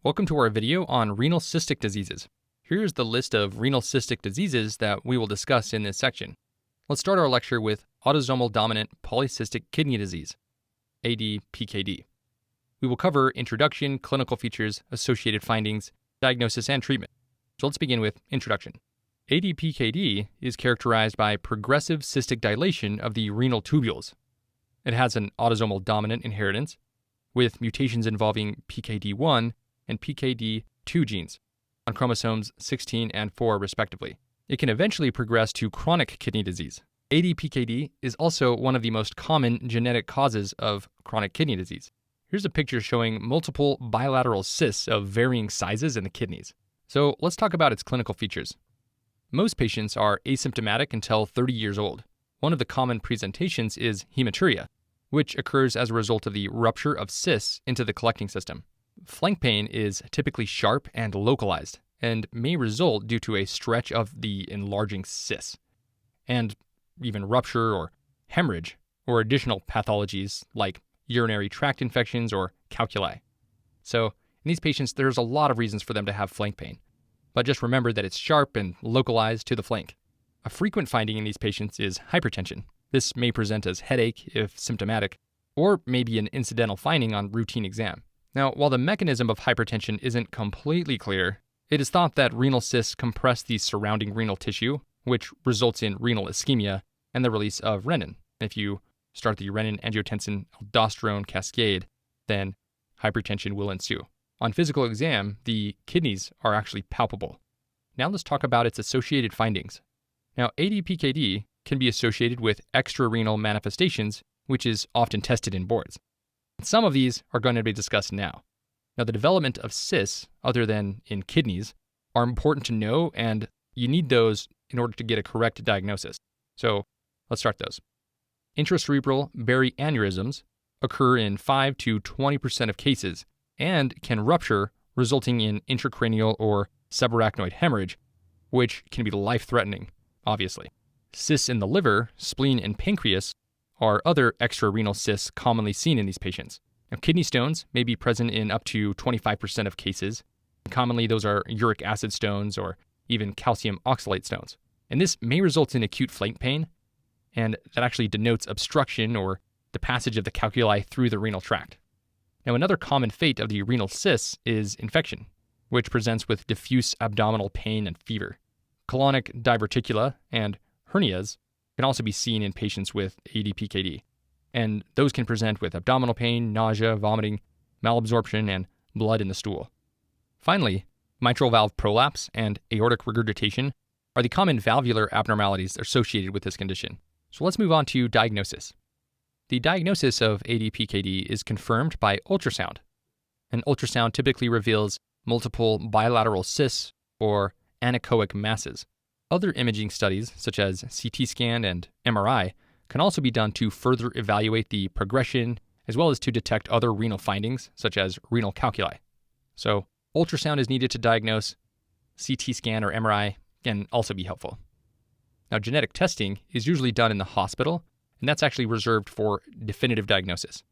Welcome to our video on renal cystic diseases. Here's the list of renal cystic diseases that we will discuss in this section. Let's start our lecture with autosomal dominant polycystic kidney disease, ADPKD. We will cover introduction, clinical features, associated findings, diagnosis, and treatment. So let's begin with introduction. ADPKD is characterized by progressive cystic dilation of the renal tubules. It has an autosomal dominant inheritance with mutations involving PKD1 and PKD2 genes on chromosomes 16 and 4 respectively. It can eventually progress to chronic kidney disease. ADPKD is also one of the most common genetic causes of chronic kidney disease. Here's a picture showing multiple bilateral cysts of varying sizes in the kidneys. So let's talk about its clinical features. Most patients are asymptomatic until 30 years old. One of the common presentations is hematuria, which occurs as a result of the rupture of cysts into the collecting system. Flank pain is typically sharp and localized, and may result due to a stretch of the enlarging cysts, and even rupture or hemorrhage, or additional pathologies like urinary tract infections or calculi. So, in these patients, there's a lot of reasons for them to have flank pain, but just remember that it's sharp and localized to the flank. A frequent finding in these patients is hypertension. This may present as headache if symptomatic, or maybe an incidental finding on routine exam. Now, while the mechanism of hypertension isn't completely clear, it is thought that renal cysts compress the surrounding renal tissue, which results in renal ischemia and the release of renin. If you start the renin-angiotensin-aldosterone cascade, then hypertension will ensue. On physical exam, the kidneys are actually palpable. Now let's talk about its associated findings. Now, ADPKD can be associated with extrarenal manifestations, which is often tested in boards. Some of these are going to be discussed now. Now, the development of cysts, other than in kidneys, are important to know, and you need those in order to get a correct diagnosis. So let's start those. Intracerebral baryaneurysms occur in 5 to 20% of cases and can rupture, resulting in intracranial or subarachnoid hemorrhage, which can be life-threatening, obviously. Cysts in the liver, spleen, and pancreas are other extrarenal cysts commonly seen in these patients. Now, kidney stones may be present in up to 25% of cases. Commonly, those are uric acid stones or even calcium oxalate stones. And this may result in acute flank pain, and that actually denotes obstruction or the passage of the calculi through the renal tract. Now, another common fate of the renal cysts is infection, which presents with diffuse abdominal pain and fever. Colonic diverticula and hernias can also be seen in patients with ADPKD, and those can present with abdominal pain, nausea, vomiting, malabsorption, and blood in the stool. Finally, mitral valve prolapse and aortic regurgitation are the common valvular abnormalities associated with this condition. So let's move on to diagnosis. The diagnosis of ADPKD is confirmed by ultrasound. An ultrasound typically reveals multiple bilateral cysts or anechoic masses. Other imaging studies, such as CT scan and MRI, can also be done to further evaluate the progression, as well as to detect other renal findings, such as renal calculi. So, ultrasound is needed to diagnose. CT scan or MRI can also be helpful. Now, genetic testing is usually done in the hospital, and that's actually reserved for definitive diagnosis.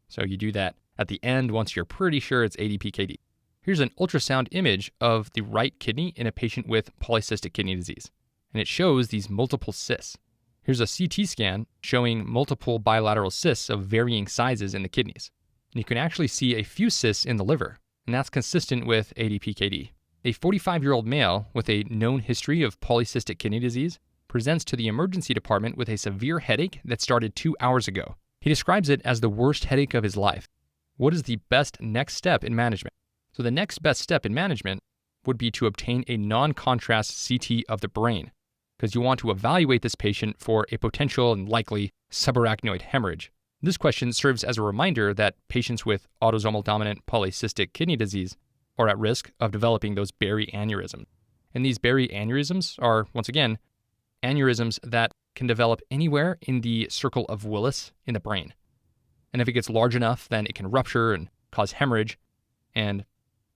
So you do that at the end once you're pretty sure it's ADPKD. Here's an ultrasound image of the right kidney in a patient with polycystic kidney disease, and it shows these multiple cysts. Here's a CT scan showing multiple bilateral cysts of varying sizes in the kidneys. And you can actually see a few cysts in the liver, and that's consistent with ADPKD. A 45-year-old male with a known history of polycystic kidney disease presents to the emergency department with a severe headache that started 2 hours ago. He describes it as the worst headache of his life. What is the best next step in management? So the next best step in management would be to obtain a non-contrast CT of the brain, because you want to evaluate this patient for a potential and likely subarachnoid hemorrhage. This question serves as a reminder that patients with autosomal dominant polycystic kidney disease are at risk of developing those baryaneurysms. And these baryaneurysms are, once again, aneurysms that can develop anywhere in the circle of Willis in the brain. And if it gets large enough, then it can rupture and cause hemorrhage and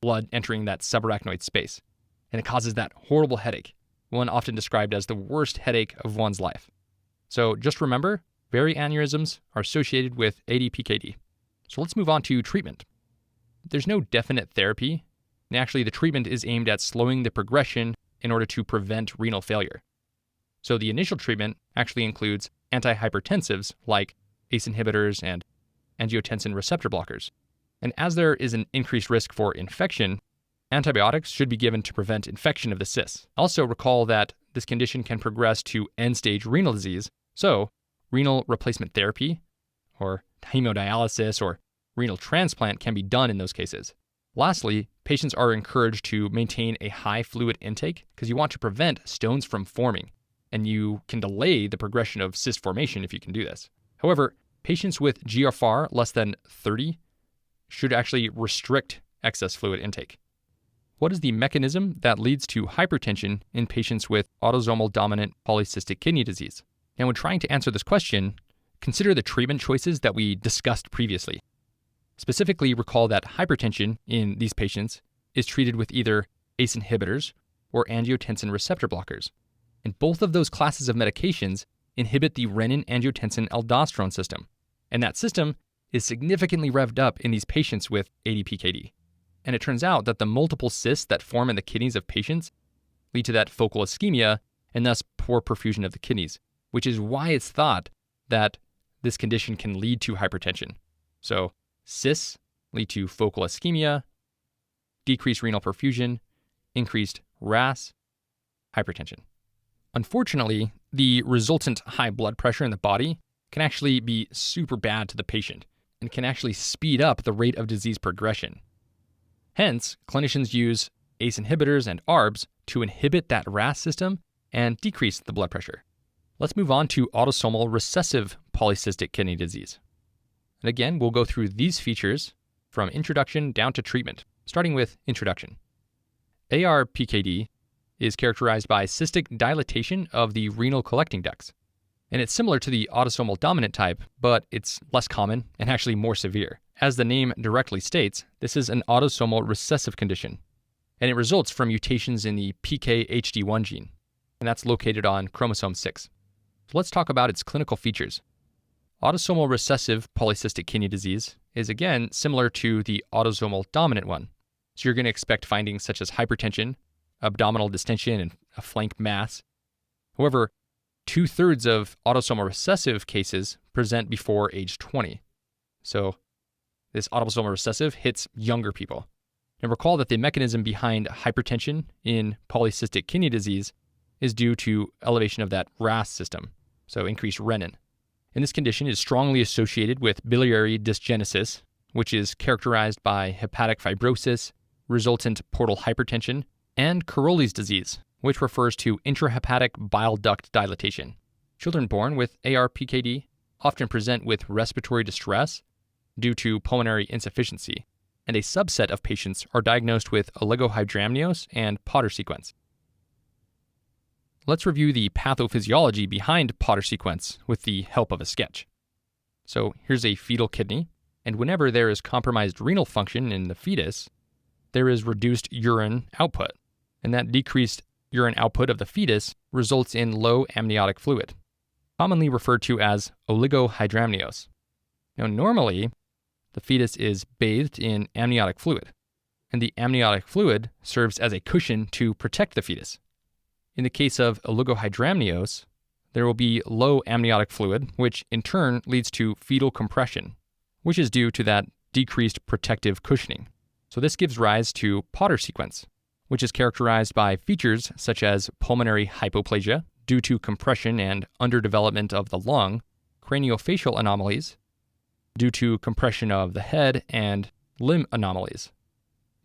blood entering that subarachnoid space. And it causes that horrible headache, one often described as the worst headache of one's life. So just remember, baryaneurysms are associated with ADPKD. So let's move on to treatment. There's no definite therapy And actually, the treatment is aimed at slowing the progression in order to prevent renal failure. So the initial treatment actually includes antihypertensives like ACE inhibitors and angiotensin receptor blockers. And as there is an increased risk for infection, antibiotics should be given to prevent infection of the cysts. Also recall that this condition can progress to end-stage renal disease, so renal replacement therapy, or hemodialysis, or renal transplant can be done in those cases. Lastly, patients are encouraged to maintain a high fluid intake because you want to prevent stones from forming, and you can delay the progression of cyst formation if you can do this. However, patients with GFR less than 30 should actually restrict excess fluid intake. What is the mechanism that leads to hypertension in patients with autosomal dominant polycystic kidney disease? And when trying to answer this question, consider the treatment choices that we discussed previously. Specifically, recall that hypertension in these patients is treated with either ACE inhibitors or angiotensin receptor blockers. And both of those classes of medications inhibit the renin-angiotensin-aldosterone system. And that system is significantly revved up in these patients with ADPKD. And it turns out that the multiple cysts that form in the kidneys of patients lead to that focal ischemia and thus poor perfusion of the kidneys, which is why it's thought that this condition can lead to hypertension. So cysts lead to focal ischemia, decreased renal perfusion, increased RAS, hypertension. Unfortunately, the resultant high blood pressure in the body can actually be super bad to the patient and can actually speed up the rate of disease progression. Hence, clinicians use ACE inhibitors and ARBs to inhibit that RAS system and decrease the blood pressure. Let's move on to autosomal recessive polycystic kidney disease. And again, we'll go through these features from introduction down to treatment, starting with introduction. ARPKD is characterized by cystic dilatation of the renal collecting ducts. And it's similar to the autosomal dominant type, but it's less common and actually more severe. As the name directly states, this is an autosomal recessive condition, and it results from mutations in the PKHD1 gene, and that's located on chromosome 6. So let's talk about its clinical features. Autosomal recessive polycystic kidney disease is again similar to the autosomal dominant one. So you're going to expect findings such as hypertension, abdominal distension, and a flank mass. However, 2/3 of autosomal recessive cases present before age 20. So this autosomal recessive hits younger people. And recall that the mechanism behind hypertension in polycystic kidney disease is due to elevation of that RAS system, so increased renin. And this condition is strongly associated with biliary dysgenesis, which is characterized by hepatic fibrosis, resultant portal hypertension, and Caroli's disease, which refers to intrahepatic bile duct dilatation. Children born with ARPKD often present with respiratory distress due to pulmonary insufficiency, and a subset of patients are diagnosed with oligohydramnios and Potter sequence. Let's review the pathophysiology behind Potter sequence with the help of a sketch. So here's a fetal kidney, and whenever there is compromised renal function in the fetus, there is reduced urine output, and that decreased urine output of the fetus results in low amniotic fluid, commonly referred to as oligohydramnios. Now, normally, the fetus is bathed in amniotic fluid, and the amniotic fluid serves as a cushion to protect the fetus. In the case of oligohydramnios, there will be low amniotic fluid, which in turn leads to fetal compression, which is due to that decreased protective cushioning. So this gives rise to Potter sequence, which is characterized by features such as pulmonary hypoplasia due to compression and underdevelopment of the lung, craniofacial anomalies due to compression of the head, and limb anomalies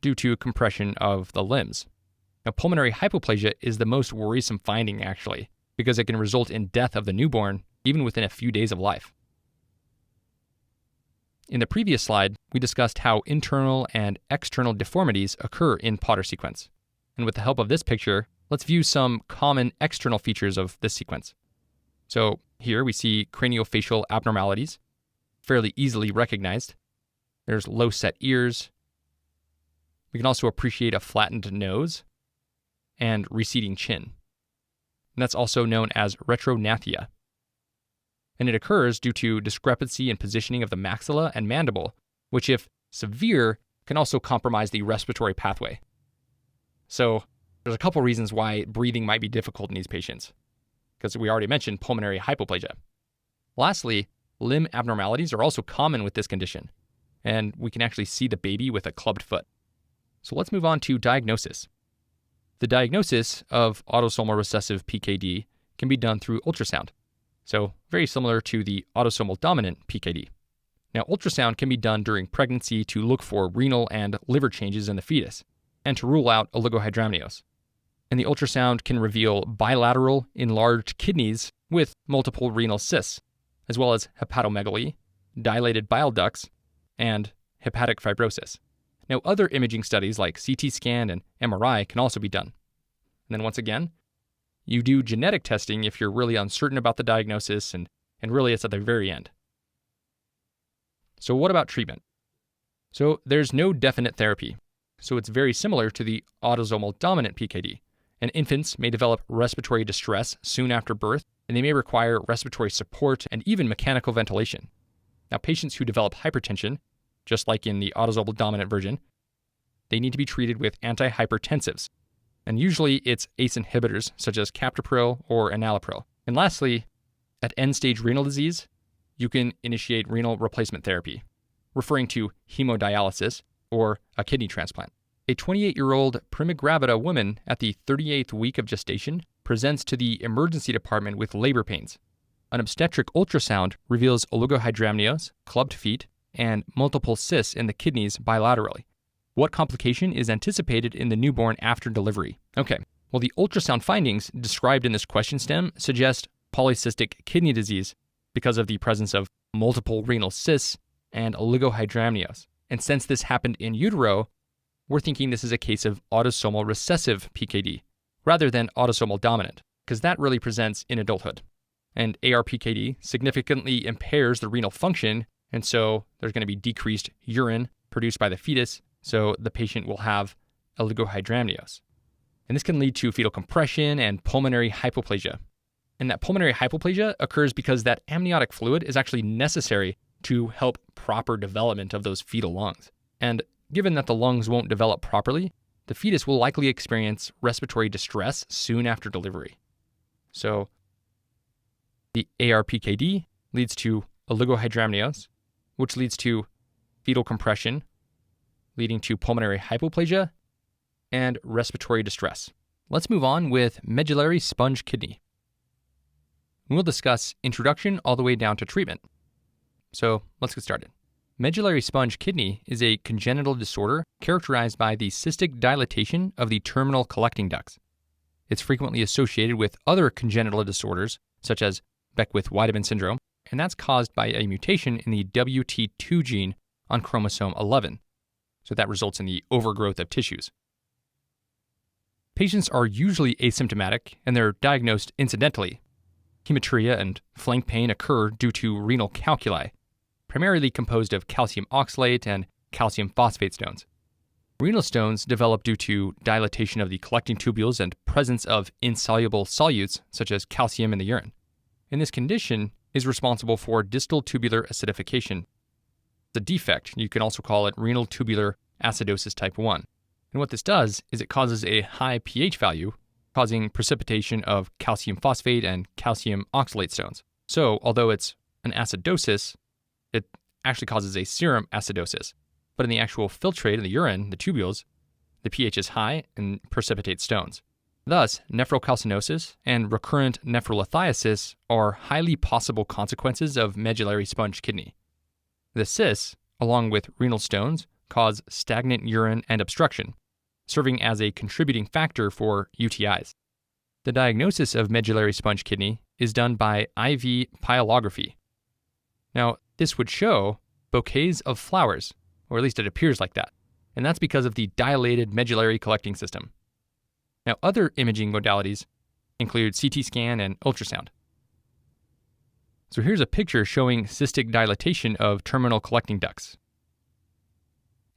due to compression of the limbs. Now, pulmonary hypoplasia is the most worrisome finding, actually, because it can result in death of the newborn even within a few days of life. In the previous slide, we discussed how internal and external deformities occur in Potter sequence. And with the help of this picture, let's view some common external features of this sequence. So here we see craniofacial abnormalities, fairly easily recognized. There's low set ears. We can also appreciate a flattened nose and receding chin. And that's also known as retrognathia. And it occurs due to discrepancy in positioning of the maxilla and mandible, which if severe, can also compromise the respiratory pathway. So there's a couple reasons why breathing might be difficult in these patients, because we already mentioned pulmonary hypoplasia. Lastly, limb abnormalities are also common with this condition, and we can actually see the baby with a clubbed foot. So let's move on to diagnosis. The diagnosis of autosomal recessive PKD can be done through ultrasound, so very similar to the autosomal dominant PKD. Now, ultrasound can be done during pregnancy to look for renal and liver changes in the fetus and to rule out oligohydramnios. And the ultrasound can reveal bilateral enlarged kidneys with multiple renal cysts, as well as hepatomegaly, dilated bile ducts, and hepatic fibrosis. Now, other imaging studies like CT scan and MRI can also be done. And then once again, you do genetic testing if you're really uncertain about the diagnosis, and really it's at the very end. So what about treatment? So there's no definite therapy. So it's very similar to the autosomal dominant PKD. And infants may develop respiratory distress soon after birth, and they may require respiratory support and even mechanical ventilation. Now, patients who develop hypertension, just like in the autosomal dominant version, they need to be treated with antihypertensives. And usually it's ACE inhibitors such as captopril or enalapril. And lastly, at end-stage renal disease, you can initiate renal replacement therapy, referring to hemodialysis or a kidney transplant. A 28-year-old prima gravida woman at the 38th week of gestation presents to the emergency department with labor pains. An obstetric ultrasound reveals oligohydramnios, clubbed feet, and multiple cysts in the kidneys bilaterally. What complication is anticipated in the newborn after delivery? Okay, well, the ultrasound findings described in this question stem suggest polycystic kidney disease because of the presence of multiple renal cysts and oligohydramnios. And since this happened in utero, we're thinking this is a case of autosomal recessive PKD rather than autosomal dominant, because that really presents in adulthood. And ARPKD significantly impairs the renal function, and so there's going to be decreased urine produced by the fetus, so the patient will have oligohydramnios. And this can lead to fetal compression and pulmonary hypoplasia. And that pulmonary hypoplasia occurs because that amniotic fluid is actually necessary to help proper development of those fetal lungs. And given that the lungs won't develop properly, the fetus will likely experience respiratory distress soon after delivery. So the ARPKD leads to oligohydramnios, which leads to fetal compression, leading to pulmonary hypoplasia and respiratory distress. Let's move on with medullary sponge kidney. We'll discuss introduction all the way down to treatment. So let's get started. Medullary sponge kidney is a congenital disorder characterized by the cystic dilatation of the terminal collecting ducts. It's frequently associated with other congenital disorders, such as Beckwith-Wiedemann syndrome, and that's caused by a mutation in the WT2 gene on chromosome 11. So that results in the overgrowth of tissues. Patients are usually asymptomatic, and they're diagnosed incidentally. Hematuria and flank pain occur due to renal calculi, primarily composed of calcium oxalate and calcium phosphate stones. Renal stones develop due to dilatation of the collecting tubules and presence of insoluble solutes, such as calcium in the urine. And this condition is responsible for distal tubular acidification. It's a defect. You can also call it renal tubular acidosis type 1. And what this does is it causes a high pH value, causing precipitation of calcium phosphate and calcium oxalate stones. So, although it's an acidosis, it actually causes a serum acidosis. But in the actual filtrate in the urine, the tubules, the pH is high and precipitates stones. Thus, nephrocalcinosis and recurrent nephrolithiasis are highly possible consequences of medullary sponge kidney. The cysts, along with renal stones, cause stagnant urine and obstruction, serving as a contributing factor for UTIs. The diagnosis of medullary sponge kidney is done by IV pyelography. Now, this would show bouquets of flowers, or at least it appears like that, and that's because of the dilated medullary collecting system. Now, other imaging modalities include CT scan and ultrasound. So here's a picture showing cystic dilatation of terminal collecting ducts,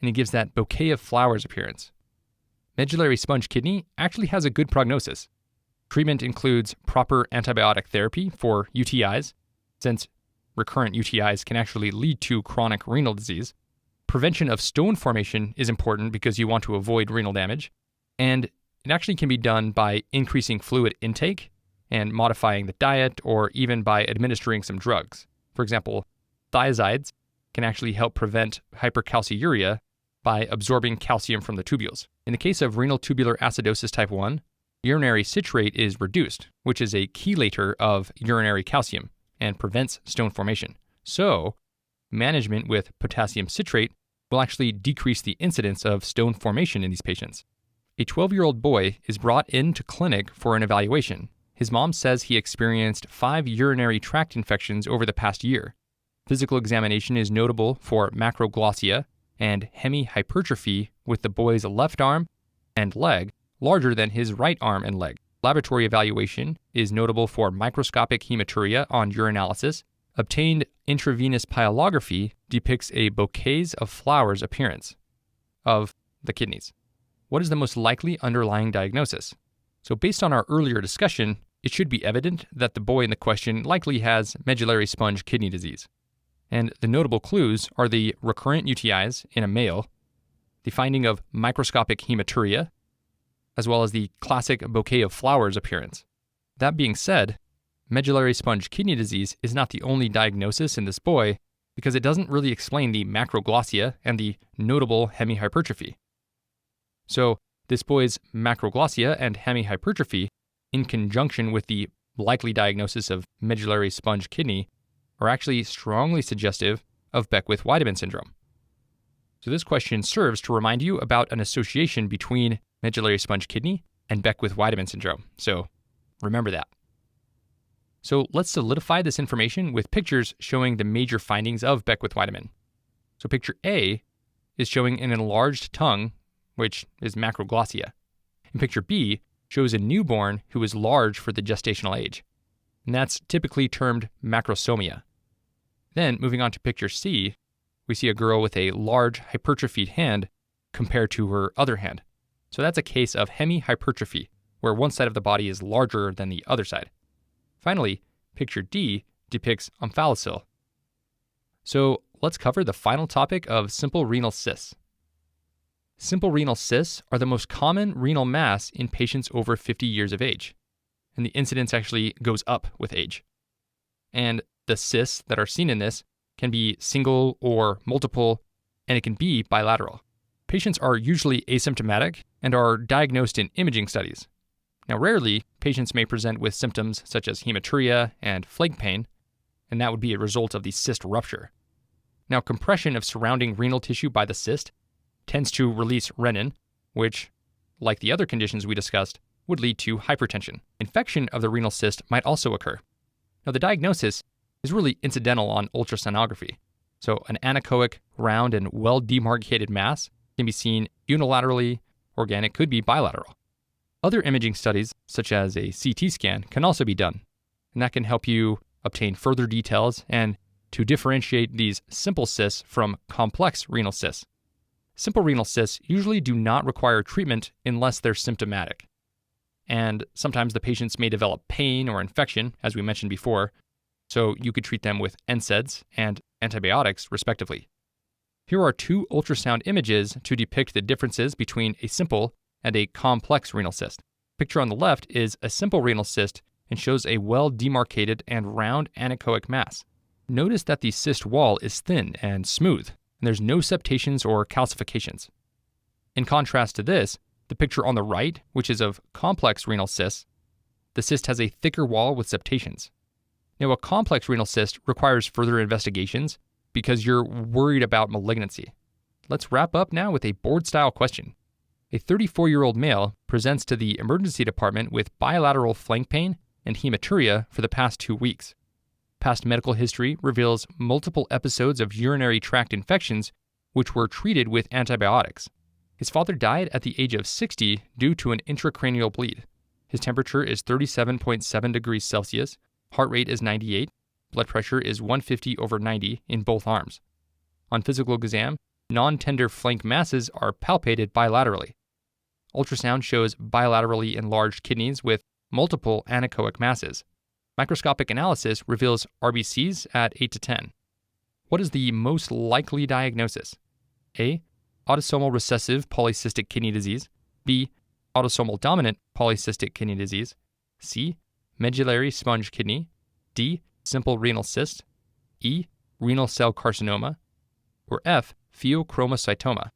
and it gives that bouquet of flowers appearance. Medullary sponge kidney actually has a good prognosis. Treatment includes proper antibiotic therapy for UTIs, since recurrent UTIs can actually lead to chronic renal disease. Prevention of stone formation is important because you want to avoid renal damage, and It actually can be done by increasing fluid intake and modifying the diet, or even by administering some drugs. For example, thiazides can actually help prevent hypercalciuria by absorbing calcium from the tubules. In the case of renal tubular acidosis type 1, urinary citrate is reduced, which is a chelator of urinary calcium and prevents stone formation. So, management with potassium citrate will actually decrease the incidence of stone formation in these patients. A 12-year-old boy is brought into clinic for an evaluation. His mom says he experienced 5 urinary tract infections over the past year. Physical examination is notable for macroglossia and hemihypertrophy, with the boy's left arm and leg larger than his right arm and leg. Laboratory evaluation is notable for microscopic hematuria on urinalysis. Obtained intravenous pyelography depicts a bouquets of flowers appearance of the kidneys. What is the most likely underlying diagnosis? So based on our earlier discussion, it should be evident that the boy in the question likely has medullary sponge kidney disease. And the notable clues are the recurrent UTIs in a male, the finding of microscopic hematuria, as well as the classic bouquet of flowers appearance. That being said, medullary sponge kidney disease is not the only diagnosis in this boy, because it doesn't really explain the macroglossia and the notable hemihypertrophy. So, this boy's macroglossia and hemihypertrophy, in conjunction with the likely diagnosis of medullary sponge kidney, are actually strongly suggestive of Beckwith-Wiedemann syndrome. So this question serves to remind you about an association between medullary sponge kidney and Beckwith-Wiedemann syndrome. So remember that. So let's solidify this information with pictures showing the major findings of Beckwith-Wiedemann. So picture A is showing an enlarged tongue, which is macroglossia. And picture B shows a newborn who is large for the gestational age. And that's typically termed macrosomia. Then, moving on to picture C, we see a girl with a large hypertrophied hand compared to her other hand. So that's a case of hemihypertrophy, where one side of the body is larger than the other side. Finally, picture D depicts omphalocele. So let's cover the final topic of simple renal cysts. Simple renal cysts are the most common renal mass in patients over 50 years of age, and the incidence actually goes up with age. And the cysts that are seen in this can be single or multiple, and it can be bilateral. Patients are usually asymptomatic and are diagnosed in imaging studies. Now, rarely, patients may present with symptoms such as hematuria and flank pain, and that would be a result of the cyst rupture. Now, compression of surrounding renal tissue by the cyst tends to release renin, which, like the other conditions we discussed, would lead to hypertension. Infection of the renal cyst might also occur. Now, the diagnosis is really incidental on ultrasonography. So an anechoic, round, and well-demarcated mass can be seen unilaterally, or again, it could be bilateral. Other imaging studies, such as a CT scan, can also be done, and that can help you obtain further details and to differentiate these simple cysts from complex renal cysts. Simple renal cysts usually do not require treatment unless they're symptomatic. And sometimes the patients may develop pain or infection, as we mentioned before, so you could treat them with NSAIDs and antibiotics, respectively. Here are 2 ultrasound images to depict the differences between a simple and a complex renal cyst. Picture on the left is a simple renal cyst and shows a well-demarcated and round anechoic mass. Notice that the cyst wall is thin and smooth, and there's no septations or calcifications. In contrast to this, the picture on the right, which is of complex renal cysts, the cyst has a thicker wall with septations. Now, a complex renal cyst requires further investigations because you're worried about malignancy. Let's wrap up now with a board-style question. A 34-year-old male presents to the emergency department with bilateral flank pain and hematuria for the past 2 weeks. Past medical history reveals multiple episodes of urinary tract infections which were treated with antibiotics. His father died at the age of 60 due to an intracranial bleed. His temperature is 37.7 degrees Celsius, heart rate is 98, blood pressure is 150/90 in both arms. On physical exam, non-tender flank masses are palpated bilaterally. Ultrasound shows bilaterally enlarged kidneys with multiple anechoic masses. Microscopic analysis reveals RBCs at 8 to 10. What is the most likely diagnosis? A. Autosomal recessive polycystic kidney disease. B. autosomal dominant polycystic kidney disease, C. medullary sponge kidney, D. simple renal cyst, E. renal cell carcinoma, or F. pheochromocytoma.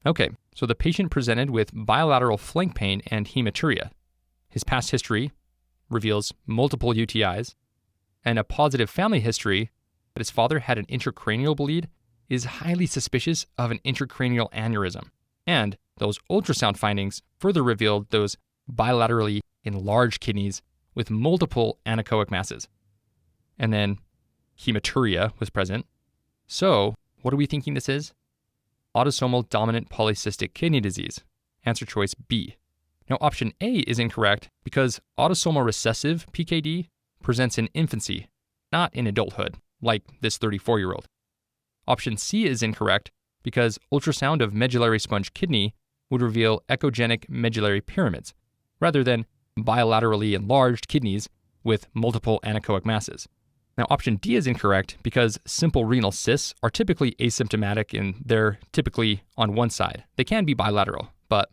Okay, so the patient presented with bilateral flank pain and hematuria. His past history reveals multiple UTIs, and a positive family history that his father had an intracranial bleed is highly suspicious of an intracranial aneurysm. And those ultrasound findings further revealed those bilaterally enlarged kidneys with multiple anechoic masses. And then hematuria was present. So, what are we thinking this is? Autosomal dominant polycystic kidney disease. Answer choice B. Now, option A is incorrect because autosomal recessive PKD presents in infancy, not in adulthood, like this 34-year-old. Option C is incorrect because ultrasound of medullary sponge kidney would reveal echogenic medullary pyramids, rather than bilaterally enlarged kidneys with multiple anechoic masses. Now, option D is incorrect because simple renal cysts are typically asymptomatic and they're typically on one side. They can be bilateral, but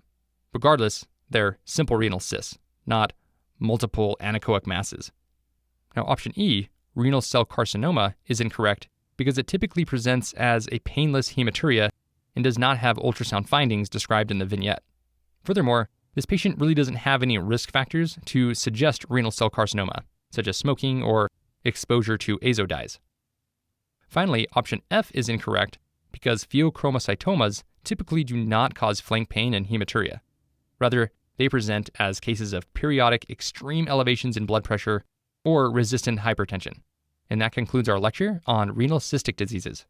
regardless, they're simple renal cysts, not multiple anechoic masses. Now, option E, renal cell carcinoma, is incorrect because it typically presents as a painless hematuria and does not have ultrasound findings described in the vignette. Furthermore, this patient really doesn't have any risk factors to suggest renal cell carcinoma, such as smoking or exposure to azo dyes. Finally, option F is incorrect because pheochromocytomas typically do not cause flank pain and hematuria. Rather, they present as cases of periodic extreme elevations in blood pressure or resistant hypertension. And that concludes our lecture on renal cystic diseases.